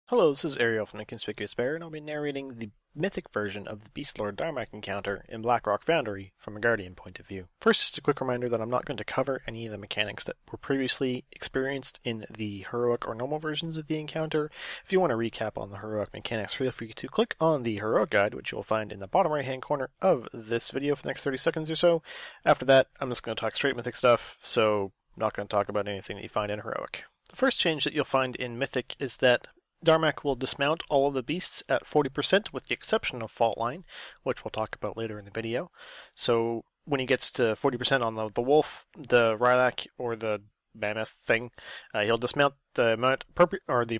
Hello, this is Arielle from Inconspicuous Bear, and I'll be narrating the mythic version of the Beastlord Darmac encounter in Blackrock Foundry from a Guardian point of view. First, just a quick reminder that I'm not going to cover any of the mechanics that were previously experienced in the heroic or normal versions of the encounter. If you want to recap on the heroic mechanics, feel free to click on the heroic guide, which you'll find in the bottom right hand corner of this video for the next 30 seconds or so. After that, I'm just going to talk straight mythic stuff, so I'm not going to talk about anything that you find in heroic. The first change that you'll find in mythic is that Darmac will dismount all of the beasts at 40% with the exception of Faultline, which we'll talk about later in the video. So when he gets to 40% on the wolf, the Rylak, or the mammoth thing, he'll dismount the mount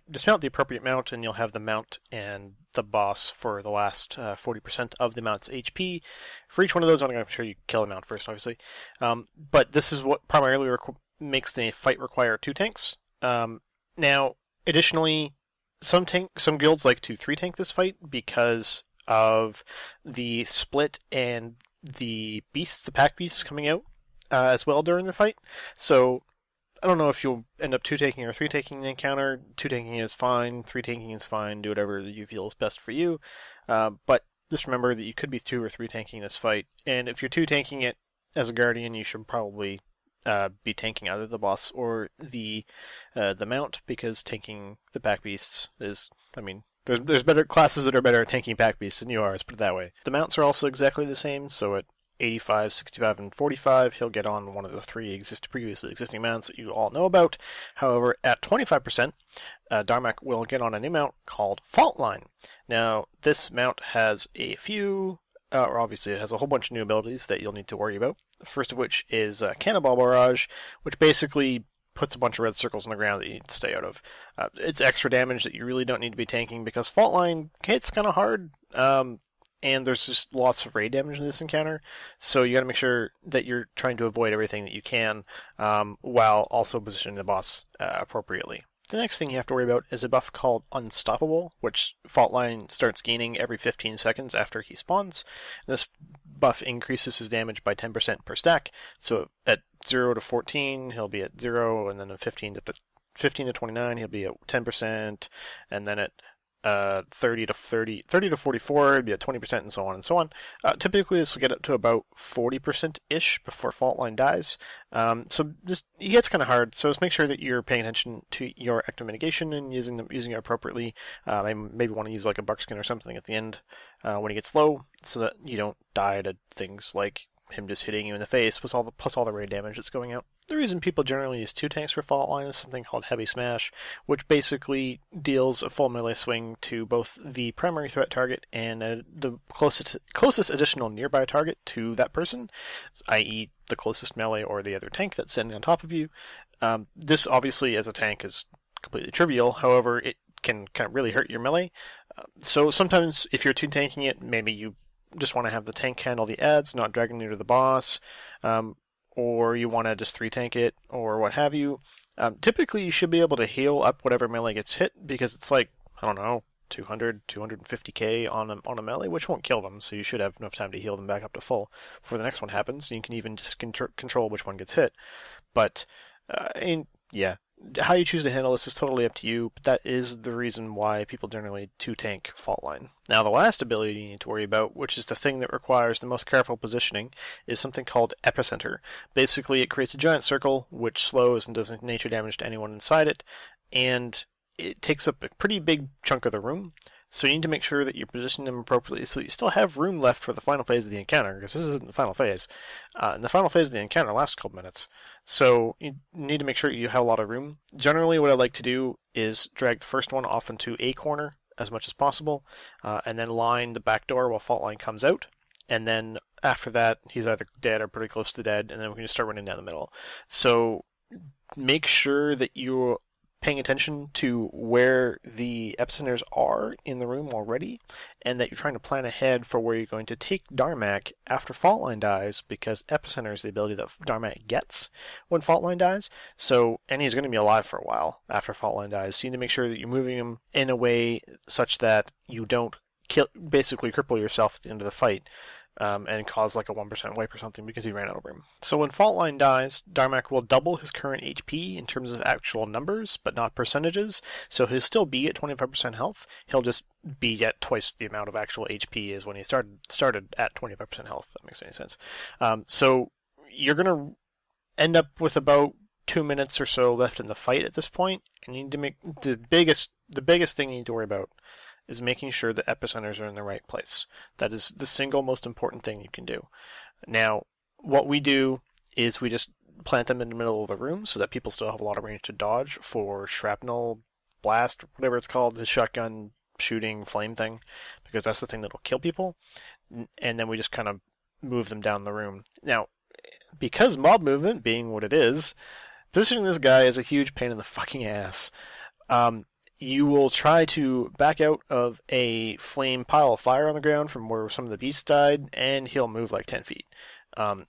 dismount the appropriate mount, and you'll have the mount and the boss for the last 40% of the mount's HP. For each one of those, I'm going to show you kill the mount first, obviously. But this is what primarily makes the fight require 2 tanks. Now, additionally, some guilds like to 3-tank this fight because of the split and the pack beasts coming out as well during the fight. So I don't know if you'll end up 2-tanking or 3-tanking the encounter. 2-tanking is fine, 3-tanking is fine, do whatever you feel is best for you. But just remember that you could be 2 or 3-tanking this fight, and if you're 2-tanking it as a Guardian, you should probably be tanking either the boss or the mount, because tanking the pack beasts is, I mean, there's better classes that are better at tanking pack beasts than you are, let's put it that way. The mounts are also exactly the same, so at 85, 65, and 45, he'll get on one of the 3 previously existing mounts that you all know about. However, at 25%, Darmac will get on a new mount called Faultline. Now, this mount has a few, or obviously it has a whole bunch of new abilities that you'll need to worry about. The first of which is Cannonball Barrage, which basically puts a bunch of red circles on the ground that you need to stay out of. It's extra damage that you really don't need to be tanking because Faultline hits kind of hard, and there's just lots of raid damage in this encounter, so you got to make sure that you're trying to avoid everything that you can, while also positioning the boss appropriately. The next thing you have to worry about is a buff called Unstoppable, which Faultline starts gaining every 15 seconds after he spawns. This buff increases his damage by 10% per stack, so at 0 to 14 he'll be at 0, and then at 15 to 29 he'll be at 10%, and then at 30 to 44 it'd be at 20%, and so on and so on. Typically this will get up to about 40%-ish before Faultline dies. So he gets kind of hard, so just make sure that you're paying attention to your active mitigation and using it appropriately. Maybe want to use like a buckskin or something at the end when he gets low, so that you don't die to things like him just hitting you in the face plus all the raid damage that's going out. The reason people generally use 2 tanks for Faultline is something called Heavy Smash, which basically deals a full melee swing to both the primary threat target and the closest additional nearby target to that person, i.e. the closest melee or the other tank that's sitting on top of you. This obviously as a tank is completely trivial, however it can kind of really hurt your melee. So sometimes if you're 2-tanking it, maybe you just want to have the tank handle the adds, not dragging you to the boss, or you want to just 3-tank it, or what have you. Typically you should be able to heal up whatever melee gets hit, because it's like, I don't know, 200, 250k on a melee, which won't kill them, so you should have enough time to heal them back up to full before the next one happens. You can even just control which one gets hit. But, yeah, how you choose to handle this is totally up to you, but that is the reason why people generally 2-tank Faultline. Now the last ability you need to worry about, which is the thing that requires the most careful positioning, is something called Epicenter. Basically it creates a giant circle which slows and does nature damage to anyone inside it, and it takes up a pretty big chunk of the room. So you need to make sure that you position them appropriately so that you still have room left for the final phase of the encounter, because this isn't the final phase. And the final phase of the encounter lasts a couple minutes. So you need to make sure you have a lot of room. Generally what I like to do is drag the first one off into a corner as much as possible, and then line the back door while Faultline comes out. And then after that, he's either dead or pretty close to dead, and then we can just start running down the middle. So make sure that you're paying attention to where the epicenters are in the room already, and that you're trying to plan ahead for where you're going to take Darmac after Faultline dies, because epicenter is the ability that Darmac gets when Faultline dies. So, and he's going to be alive for a while after Faultline dies, so you need to make sure that you're moving him in a way such that you don't basically cripple yourself at the end of the fight. and cause like a 1% wipe or something because he ran out of room. So when Faultline dies, Darmac will double his current HP in terms of actual numbers, but not percentages, so he'll still be at 25% health. He'll just be at twice the amount of actual HP as when he started at 25% health, if that makes any sense. So you're going to end up with about 2 minutes or so left in the fight at this point, and you need to make the biggest thing you need to worry about is making sure the epicenters are in the right place. That is the single most important thing you can do. Now, what we do is we just plant them in the middle of the room so that people still have a lot of range to dodge for shrapnel, blast, whatever it's called, the shotgun shooting flame thing, because that's the thing that will kill people. And then we just kind of move them down the room. Now, because mob movement being what it is, positioning this guy is a huge pain in the fucking ass. You will try to back out of a flame pile of fire on the ground from where some of the beasts died, and he'll move like 10 feet.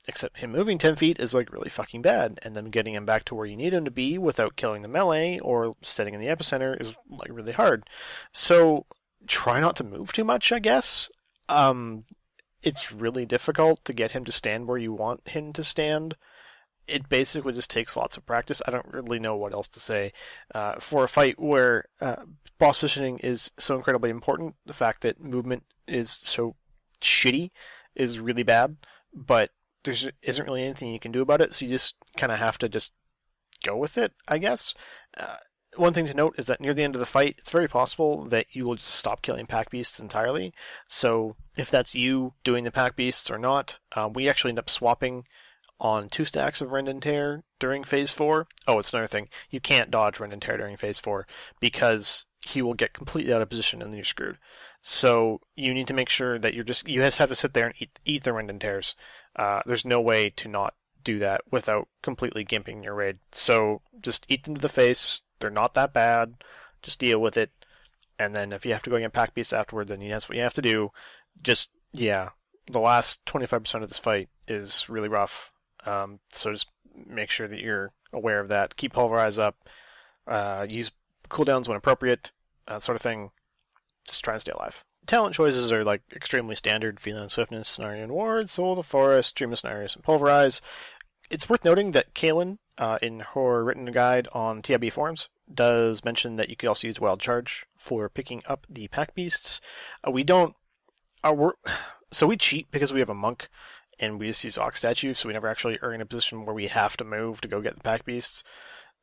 Except him moving 10 feet is like really fucking bad, and then getting him back to where you need him to be without killing the melee or standing in the epicenter is like really hard. So try not to move too much, I guess. It's really difficult to get him to stand where you want him to stand. It basically just takes lots of practice. I don't really know what else to say. For a fight where boss positioning is so incredibly important, the fact that movement is so shitty is really bad, but there isn't really anything you can do about it, so you just kind of have to just go with it, I guess. One thing to note is that near the end of the fight, it's very possible that you will just stop killing pack beasts entirely. So if that's you doing the pack beasts or not, we actually end up swapping on 2 stacks of Rend and Tear during Phase 4. Oh, it's another thing. You can't dodge Rend and Tear during Phase 4 because he will get completely out of position and then you're screwed. So you need to make sure that you just have to sit there and eat the Rend and Tears. There's no way to not do that without completely gimping your raid. So just eat them to the face. They're not that bad. Just deal with it. And then if you have to go get pack beasts afterward, then that's what you have to do. Just, yeah, the last 25% of this fight is really rough. So just make sure that you're aware of that. Keep pulverize up. Use cooldowns when appropriate. That sort of thing. Just try and stay alive. Talent choices are like extremely standard. Feline Swiftness, Cenarian Ward, Soul of the Forest, Dream of Cenarius, and Pulverize. It's worth noting that Kaylin, in her written guide on TIB forums, does mention that you could also use Wild Charge for picking up the pack beasts. So we cheat because we have a monk, and we just use Ox Statue, so we never actually are in a position where we have to move to go get the pack beasts.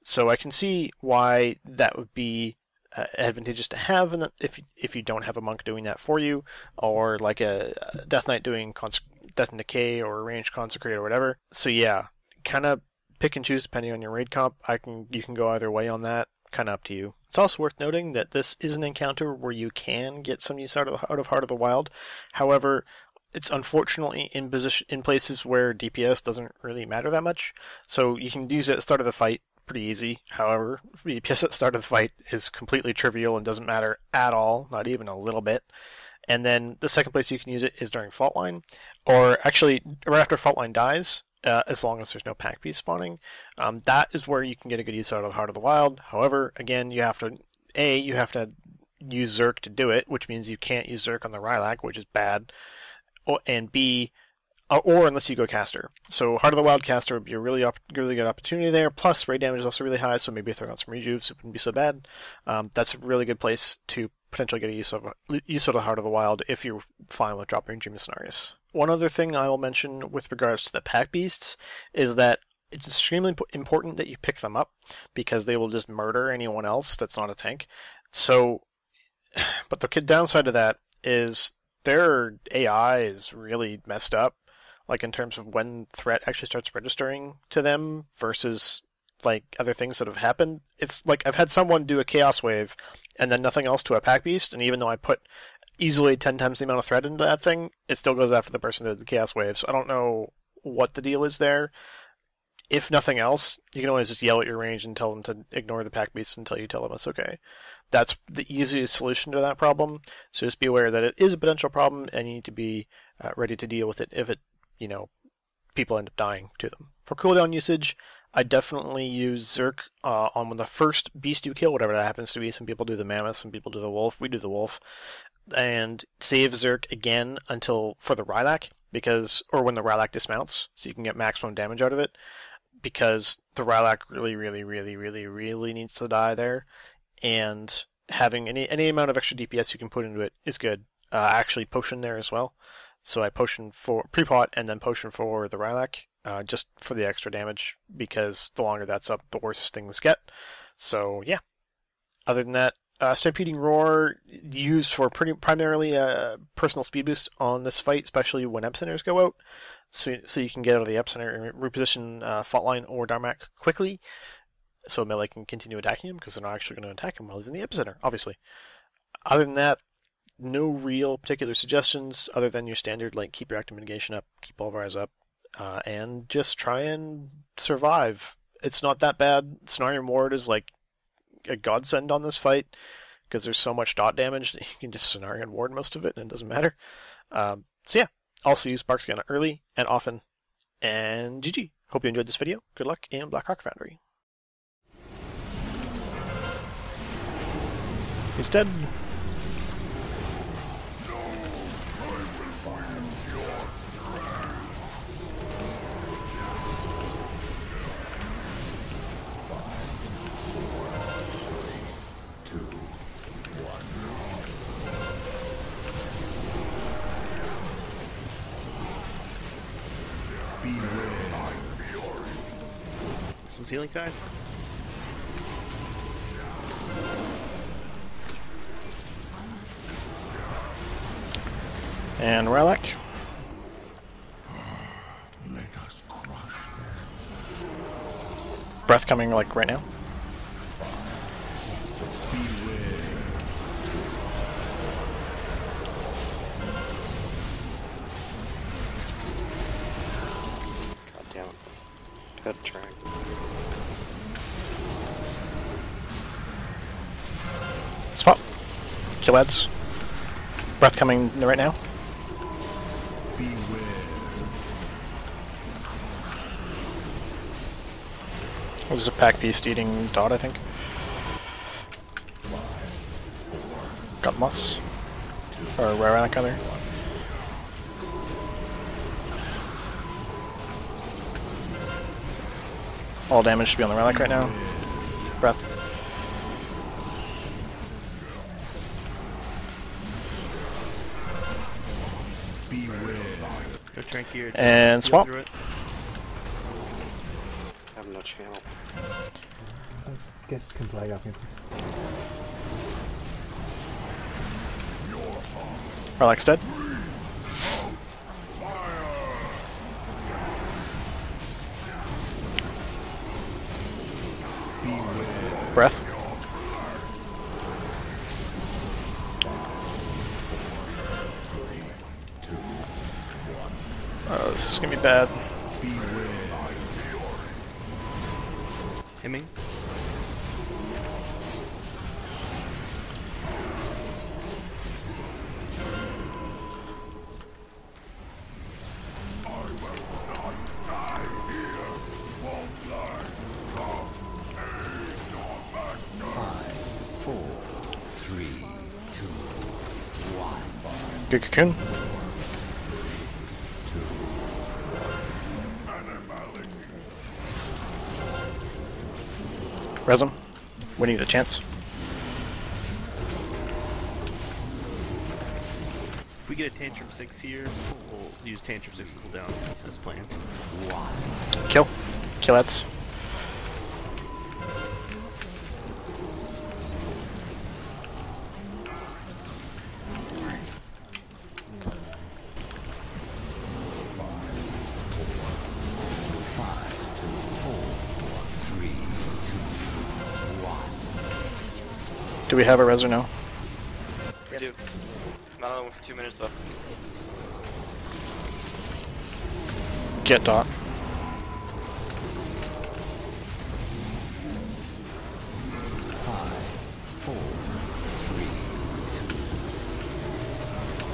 So I can see why that would be advantageous to have if you don't have a monk doing that for you, or like a Death Knight doing Death and Decay or Ranged Consecrate or whatever. So yeah, kind of pick and choose depending on your raid comp. You can go either way on that. Kind of up to you. It's also worth noting that this is an encounter where you can get some use out of Heart of the Wild. However, it's unfortunately in places where DPS doesn't really matter that much. So you can use it at the start of the fight, pretty easy. However, DPS at the start of the fight is completely trivial and doesn't matter at all, not even a little bit. And then the second place you can use it is during Faultline, or actually right after Faultline dies, as long as there's no pack beast spawning. That is where you can get a good use out of Heart of the Wild. However, again, you have to use Zerk to do it, which means you can't use Zerk on the Rylak, which is bad. And B, or unless you go caster. So Heart of the Wild caster would be a really good opportunity there. Plus, raid damage is also really high, so maybe throwing out some rejuves, it wouldn't be so bad. That's a really good place to potentially get a use of the Heart of the Wild if you're fine with dropping Dream of Cenarius. One other thing I will mention with regards to the pack beasts is that it's extremely important that you pick them up, because they will just murder anyone else that's not a tank. So, but the downside of that is their AI is really messed up, like in terms of when threat actually starts registering to them versus like other things that have happened. It's like I've had someone do a Chaos Wave and then nothing else to a pack beast, and even though I put easily 10 times the amount of threat into that thing, it still goes after the person that did the Chaos Wave. So I don't know what the deal is there. If nothing else, you can always just yell at your range and tell them to ignore the pack beasts until you tell them it's okay. That's the easiest solution to that problem. So just be aware that it is a potential problem, and you need to be ready to deal with it if people end up dying to them. For cooldown usage, I definitely use Zerk on the first beast you kill, whatever that happens to be. Some people do the mammoth, some people do the wolf. We do the wolf. and save Zerk again until for the Rylak, or when the Rylak dismounts, so you can get maximum damage out of it, because the Rylak really needs to die there, and having any amount of extra DPS you can put into it is good. Actually potion there as well, so I potion for pre-pot and then potion for the Rylak, just for the extra damage, because the longer that's up, the worse things get. So yeah. Other than that, Stampeding Roar used for primarily a personal speed boost on this fight, especially when Epicenters go out, so you can get out of the Epicenter and reposition Faultline or Darmac quickly, so melee can continue attacking him, because they're not actually going to attack him while he's in the Epicenter, obviously. Other than that, no real particular suggestions, other than your standard, like keep your active mitigation up, keep all eyes up, and just try and survive. It's not that bad. Cenarion Ward is like a godsend on this fight, because there's so much dot damage that you can just Cenarion Ward most of it and it doesn't matter. So yeah, also use Sparks Gun early and often, and GG. Hope you enjoyed this video. Good luck in Blackrock Foundry. He's dead. Some ceiling guys. And Rylak. Let us crush them. Breath coming like right now. God damn it. Good try. Swap. Kill ads. Breath coming right now. This is a pack beast eating dot, I think. Got Moss. Or Rylak on there. All damage should be on the Rylak right now. Breath. Go tranky and swap. I have no channel. Guess can play up here. Rylak's dead. Breath. Oh, this is gonna be bad. Hemming. Good cocoon. Res him. We need a chance. If we get a Tantrum 6 here, we'll use Tantrum 6 cooldown as planned. Kill. Kill ads. Do we have a res or no? We do. Not only for 2 minutes though. Get dot.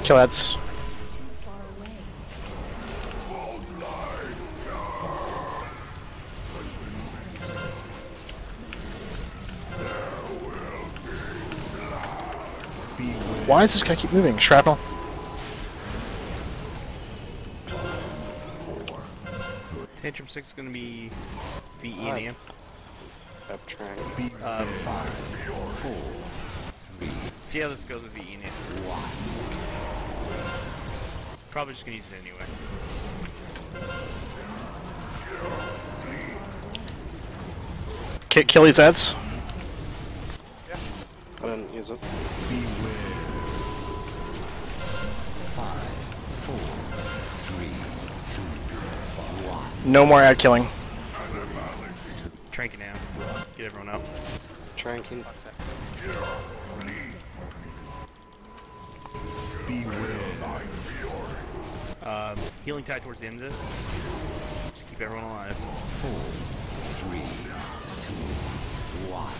Kill ads. Why does this guy keep moving? Shrapnel? Tantrum 6 is gonna be VE and amp. Stop trying. See how this goes with VE and amp. Probably just gonna use it anyway. Kill these ads. I didn't use it. No more ad killing. Trank it now. Get everyone out. Tranking. Healing tide towards the end of this. Just keep everyone alive. 4, 3, 2, 1.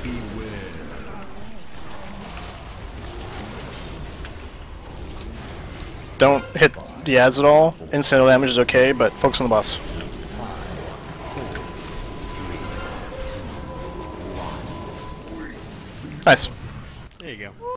Beware. Don't hit the ads at all. Incidental damage is okay, but focus on the boss. Nice. There you go.